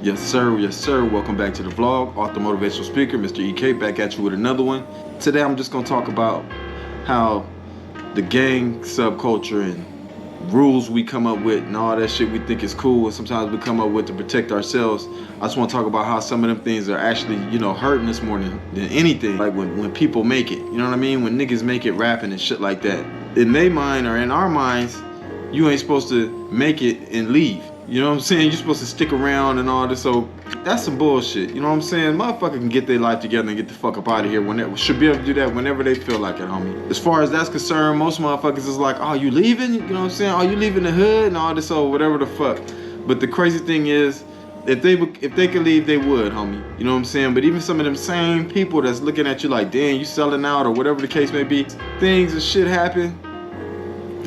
Yes, sir. Yes, sir. Welcome back to the vlog. Author motivational speaker, Mr. EK, back at you with another one. Today, I'm just gonna talk about how the gang subculture and rules we come up with and all that shit we think is cool, and sometimes we come up with to protect ourselves. I just want to talk about how some of them things are actually, hurting us more than anything. Like when people make it, you know what I mean? When niggas make it rapping and shit like that. In their mind or in our minds, you ain't supposed to make it and leave. You know what I'm saying? You're supposed to stick around and all this. So that's some bullshit. You know what I'm saying? Motherfucker can get their life together and get the fuck up out of here. Should be able to do that whenever they feel like it, homie. As far as that's concerned, most motherfuckers is like, oh, you leaving? You know what I'm saying? Oh, you leaving the hood and all this, or whatever the fuck. But the crazy thing is, if they could leave, they would, homie. You know what I'm saying? But even some of them same people that's looking at you like, damn, you selling out or whatever the case may be, things and shit happen.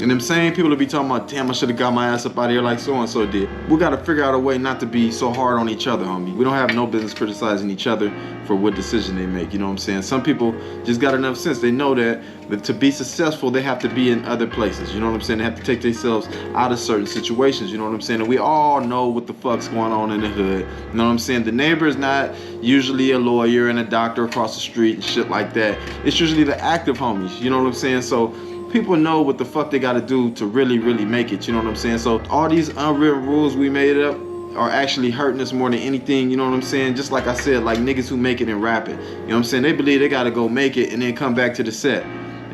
And them same people will be talking about, damn, I should have got my ass up out of here like so-and-so did. We got to figure out a way not to be so hard on each other, homie. We don't have no business criticizing each other for what decision they make, you know what I'm saying? Some people just got enough sense. They know that to be successful, they have to be in other places, you know what I'm saying? They have to take themselves out of certain situations, you know what I'm saying? And we all know what the fuck's going on in the hood, you know what I'm saying? The neighbor is not usually a lawyer and a doctor across the street and shit like that. It's usually the active homies, you know what I'm saying? So people know what the fuck they gotta do to really make it, you know what I'm saying? So all these unwritten rules we made up are actually hurting us more than anything, you know what I'm saying? Just like I said, like niggas who make it in rapping, you know what I'm saying? They believe they gotta go make it and then come back to the set.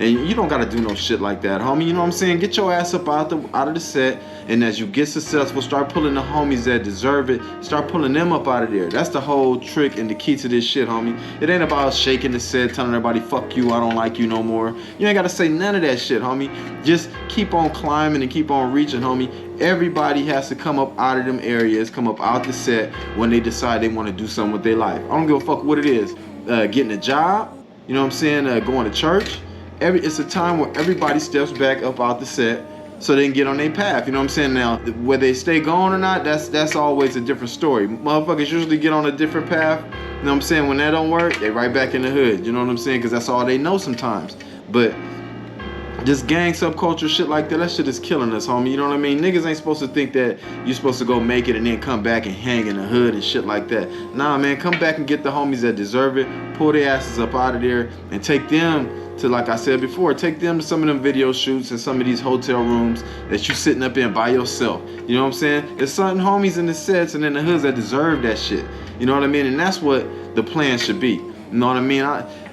And you don't gotta do no shit like that, homie. You know what I'm saying? Get your ass up out of the set, and as you get successful, start pulling the homies that deserve it. Start pulling them up out of there. That's the whole trick and the key to this shit, homie. It ain't about shaking the set, telling everybody, fuck you, I don't like you no more. You ain't gotta say none of that shit, homie. Just keep on climbing and keep on reaching, homie. Everybody has to come up out of them areas, come up out the set when they decide they want to do something with their life. I don't give a fuck what it is. Getting a job, you know what I'm saying? Going to church. It's a time where everybody steps back up out the set so they can get on their path, you know what I'm saying? Now, whether they stay gone or not, that's always a different story. Motherfuckers usually get on a different path, you know what I'm saying? When that don't work, they right back in the hood, you know what I'm saying? Because that's all they know sometimes. But this gang subculture shit like that shit is killing us, homie, you know what I mean? Niggas ain't supposed to think that you're supposed to go make it and then come back and hang in the hood and shit like that. Nah, man, come back and get the homies that deserve it, pull their asses up out of there, and take them to, like I said before, take them to some of them video shoots and some of these hotel rooms that you sitting up in by yourself. You know what I'm saying? There's certain homies in the sets and in the hoods that deserve that shit. You know what I mean? And that's what the plan should be. You know what I mean?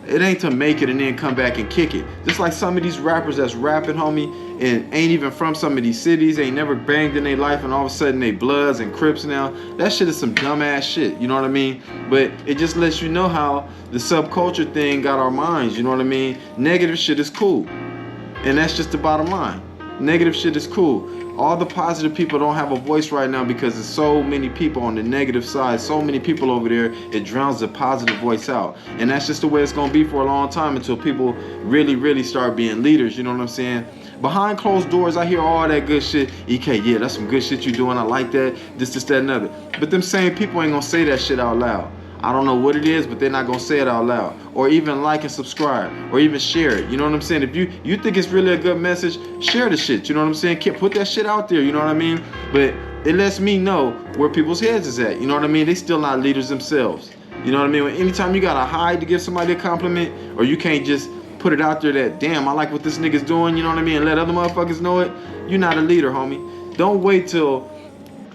It ain't to make it and then come back and kick it. Just like some of these rappers that's rapping, homie, and ain't even from some of these cities, ain't never banged in their life, and all of a sudden they Bloods and Crips now. That shit is some dumbass shit, you know what I mean? But it just lets you know how the subculture thing got our minds, you know what I mean? Negative shit is cool. And that's just the bottom line. Negative shit is cool. All the positive people don't have a voice right now because there's so many people on the negative side, so many people over there, it drowns the positive voice out. And that's just the way it's gonna be for a long time until people really start being leaders, you know what I'm saying? Behind closed doors, I hear all that good shit. EK, yeah, that's some good shit you doing, I like that, this, that, and other. But them same people ain't gonna say that shit out loud. I don't know what it is, but they're not gonna say it out loud, or even like and subscribe, or even share it. You know what I'm saying? If you think it's really a good message, share the shit. You know what I'm saying? Put that shit out there. You know what I mean? But it lets me know where people's heads is at. You know what I mean? They still not leaders themselves. You know what I mean? Anytime you gotta hide to give somebody a compliment, or you can't just put it out there that, damn, I like what this nigga's doing. You know what I mean? And let other motherfuckers know it. You're not a leader, homie. Don't wait till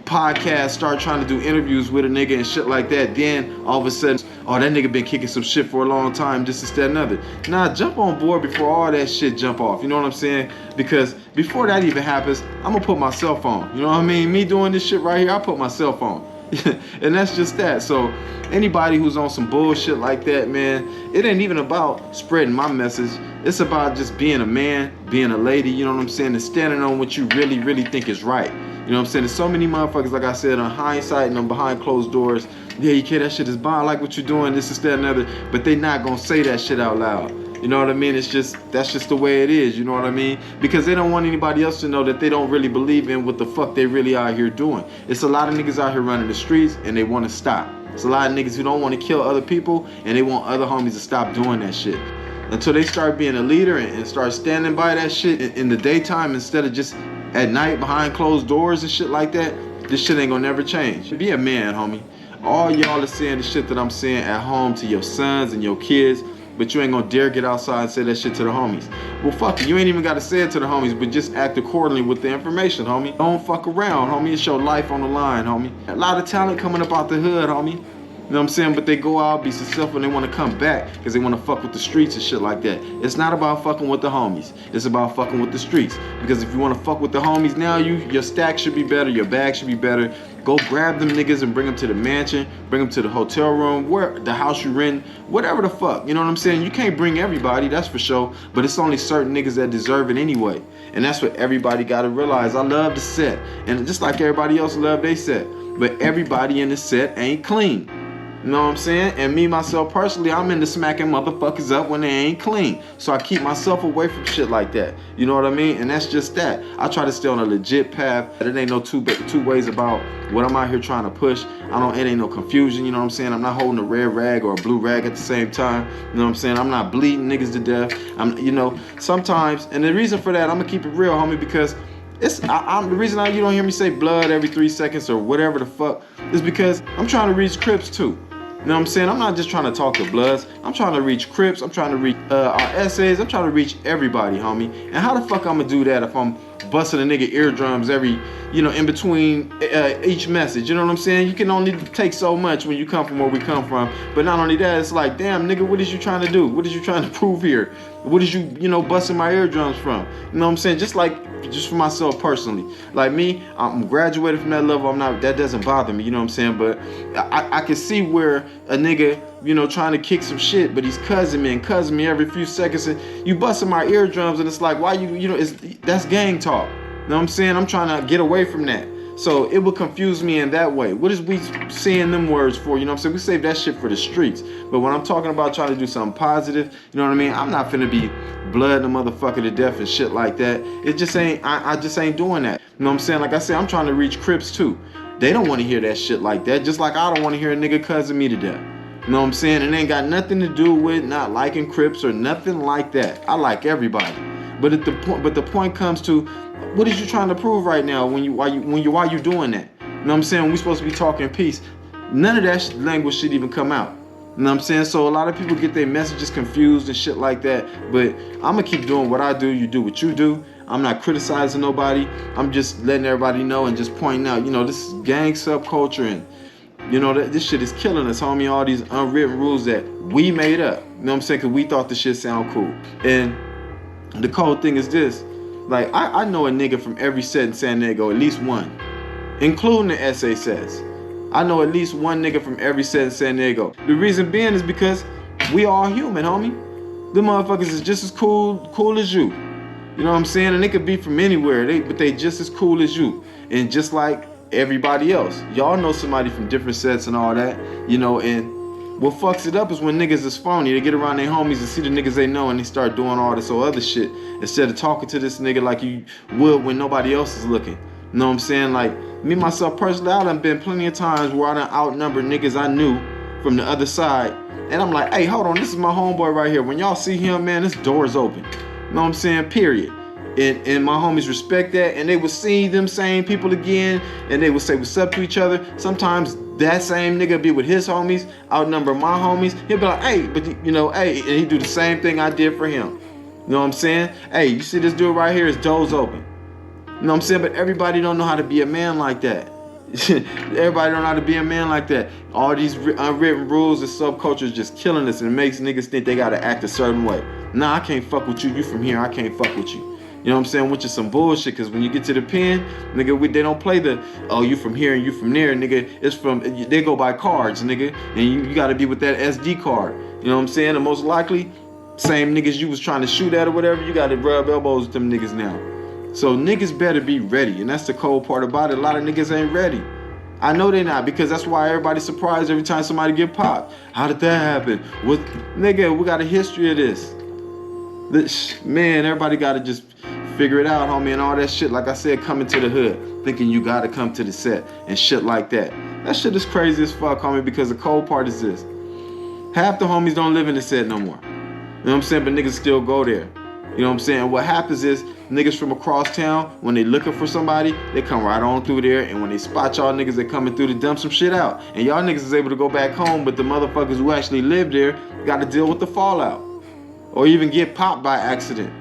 podcast start trying to do interviews with a nigga and shit like that, then all of a sudden, oh, that nigga been kicking some shit for a long time, this, that, and other. Nah, jump on board before all that shit jump off, you know what I'm saying? Because before that even happens, I'm gonna put my cell phone, you know what I mean? Me doing this shit right here, I put my cell phone. And that's just that. So anybody who's on some bullshit like that, man, it ain't even about spreading my message. It's about just being a man, being a lady, you know what I'm saying, and standing on what you really think is right. You know what I'm saying? There's so many motherfuckers, like I said, on hindsight and on behind closed doors. Yeah, you kid, that shit is bomb. I like what you're doing, this, that, and other. But they not gonna say that shit out loud. You know what I mean? That's just the way it is, you know what I mean? Because they don't want anybody else to know that they don't really believe in what the fuck they really out here doing. It's a lot of niggas out here running the streets and they want to stop. It's a lot of niggas who don't want to kill other people and they want other homies to stop doing that shit. Until they start being a leader and start standing by that shit in the daytime instead of just at night behind closed doors and shit like that, this shit ain't gonna never change. Be a man, homie. All y'all are saying the shit that I'm saying at home to your sons and your kids, but you ain't gonna dare get outside and say that shit to the homies. Well, fuck it, you ain't even gotta say it to the homies, but just act accordingly with the information, homie. Don't fuck around, homie. It's your life on the line, homie. A lot of talent coming up out the hood, homie. You know what I'm saying? But they go out, be successful, and they want to come back because they want to fuck with the streets and shit like that. It's not about fucking with the homies. It's about fucking with the streets. Because if you want to fuck with the homies now, your stack should be better, your bag should be better. Go grab them niggas and bring them to the mansion, bring them to the hotel room, where the house you rent, whatever the fuck. You know what I'm saying? You can't bring everybody, that's for sure. But it's only certain niggas that deserve it anyway. And that's what everybody got to realize. I love the set. And just like everybody else love they set. But everybody in the set ain't clean. You know what I'm saying? And me, myself, personally, I'm into smacking motherfuckers up when they ain't clean. So I keep myself away from shit like that. You know what I mean? And that's just that. I try to stay on a legit path. There ain't no two ways about what I'm out here trying to push. It ain't no confusion, you know what I'm saying? I'm not holding a red rag or a blue rag at the same time. You know what I'm saying? I'm not bleeding niggas to death. Sometimes, and the reason for that, I'm gonna keep it real, homie, because the reason you don't hear me say blood every 3 seconds or whatever the fuck is because I'm trying to reach Crips too. You know what I'm saying? I'm not just trying to talk to Bloods. I'm trying to reach Crips. I'm trying to reach our essays. I'm trying to reach everybody, homie. And how the fuck I'm gonna do that if I'm busting a nigga eardrums in between each message? You know what I'm saying? You can only take so much when you come from where we come from. But not only that, it's like, damn, nigga, what is you trying to do? What is you trying to prove here? What is you busting my eardrums from? You know what I'm saying? Just for myself personally. Like me, I'm graduated from that level. That doesn't bother me, you know what I'm saying? But I can see where a nigga, trying to kick some shit, but he's cussing me every few seconds. And you busting my eardrums, and it's like, why that's gang talk. You know what I'm saying? I'm trying to get away from that. So it would confuse me in that way. What is we saying them words for? You know what I'm saying? We save that shit for the streets. But when I'm talking about trying to do something positive, you know what I mean? I'm not finna be blooding a motherfucker to death and shit like that. It just ain't, I just ain't doing that. You know what I'm saying? Like I said, I'm trying to reach Crips too. They don't want to hear that shit like that. Just like I don't want to hear a nigga cussing me to death. You know what I'm saying? And it ain't got nothing to do with not liking Crips or nothing like that. I like everybody. But the point comes to, what is you trying to prove right now why you doing that? You know what I'm saying? We supposed to be talking peace. None of that language should even come out. You know what I'm saying? So a lot of people get their messages confused and shit like that. But I'm gonna keep doing what I do. You do what you do. I'm not criticizing nobody. I'm just letting everybody know and just pointing out, this is gang subculture, and this shit is killing us, homie. All these unwritten rules that we made up. You know what I'm saying? Because we thought the shit sound cool. And the cold thing is this. Like, I know a nigga from every set in San Diego, at least one, including the SA sets. I know at least one nigga from every set in San Diego. The reason being is because we all human, homie. Them motherfuckers is just as cool as you. You know what I'm saying? And they could be from anywhere, but they just as cool as you. And just like everybody else. Y'all know somebody from different sets and all that, and what fucks it up is when niggas is phony. They get around their homies and see the niggas they know and they start doing all this other shit instead of talking to this nigga like you would when nobody else is looking. You know what I'm saying? Like, me, myself, personally, I done been plenty of times where I done outnumbered niggas I knew from the other side. And I'm like, hey, hold on, this is my homeboy right here. When y'all see him, man, this door's open. You know what I'm saying? Period. And my homies respect that, and they would see them same people again, and they would say what's up to each other. Sometimes that same nigga be with his homies, outnumber my homies. He'll be like, hey, but hey, and he do the same thing I did for him. You know what I'm saying? Hey, you see this dude right here, his door's open. You know what I'm saying? But everybody don't know how to be a man like that. Everybody don't know how to be a man like that. All these unwritten rules and subculture is just killing us, and it makes niggas think they gotta act a certain way. Nah, I can't fuck with you. You from here, I can't fuck with you. You know what I'm saying? Which is some bullshit, because when you get to the pen, nigga, they don't play the, oh, you from here and you from there, nigga. It's from, they go by cards, nigga. And you got to be with that SD card. You know what I'm saying? And most likely, same niggas you was trying to shoot at or whatever, you got to rub elbows with them niggas now. So niggas better be ready. And that's the cold part about it. A lot of niggas ain't ready. I know they not, because that's why everybody's surprised every time somebody get popped. How did that happen? Nigga, we got a history of this. Man, everybody got to just figure it out, homie, and all that shit. Like I said, coming to the hood, thinking you gotta come to the set and shit like that. That shit is crazy as fuck, homie, because the cold part is this. Half the homies don't live in the set no more. You know what I'm saying? But niggas still go there. You know what I'm saying? What happens is niggas from across town, when they looking for somebody, they come right on through there, and when they spot y'all niggas, they coming through to dump some shit out. And y'all niggas is able to go back home, but the motherfuckers who actually live there got to deal with the fallout. Or even get popped by accident.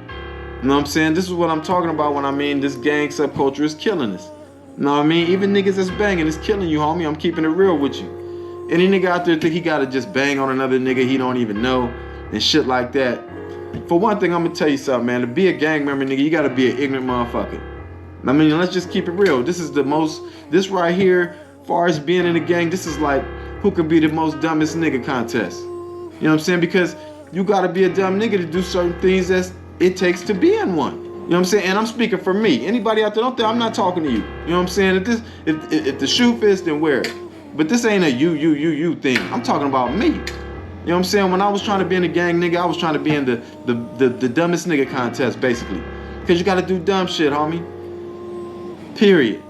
You know what I'm saying? This is what I'm talking about when I mean this gang subculture is killing us. You know what I mean? Even niggas that's banging is killing you, homie. I'm keeping it real with you. Any nigga out there think he gotta just bang on another nigga he don't even know and shit like that. For one thing, I'm gonna tell you something, man. To be a gang member, nigga, you gotta be an ignorant motherfucker. I mean, let's just keep it real. This right here, far as being in a gang, this is like who can be the most dumbest nigga contest. You know what I'm saying? Because you gotta be a dumb nigga to do certain things that it takes to be in one. You know what I'm saying? And I'm speaking for me. Anybody out there, don't think I'm not talking to you. You know what I'm saying? If the shoe fits, then wear it. But this ain't a you thing. I'm talking about me. You know what I'm saying? When I was trying to be in the gang, nigga, I was trying to be in the dumbest nigga contest, basically. Because you gotta do dumb shit, homie. Period.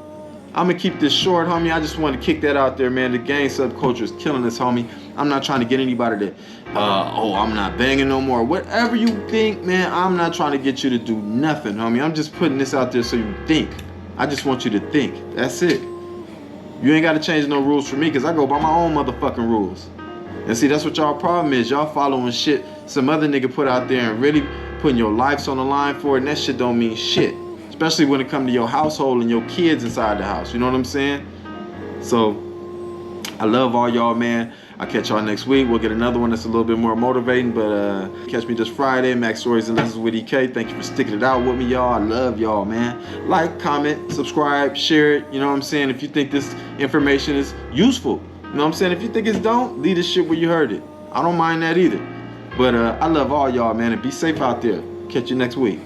I'm gonna keep this short, homie. I just want to kick that out there, man. The gang subculture is killing us, homie. I'm not trying to get anybody to, I'm not banging no more. Whatever you think, man, I'm not trying to get you to do nothing, homie. I'm just putting this out there so you think. I just want you to think. That's it. You ain't got to change no rules for me, because I go by my own motherfucking rules. And see, that's what y'all problem is. Y'all following shit some other nigga put out there and really putting your lives on the line for it, and that shit don't mean shit. Especially when it comes to your household and your kids inside the house. You know what I'm saying? So, I love all y'all, man. I'll catch y'all next week. We'll get another one that's a little bit more motivating. But catch me this Friday. Max Stories and Lessons with EK. Thank you for sticking it out with me, y'all. I love y'all, man. Like, comment, subscribe, share it. You know what I'm saying? If you think this information is useful. You know what I'm saying? If you think it's don't, leave this shit where you heard it. I don't mind that either. But I love all y'all, man. And be safe out there. Catch you next week.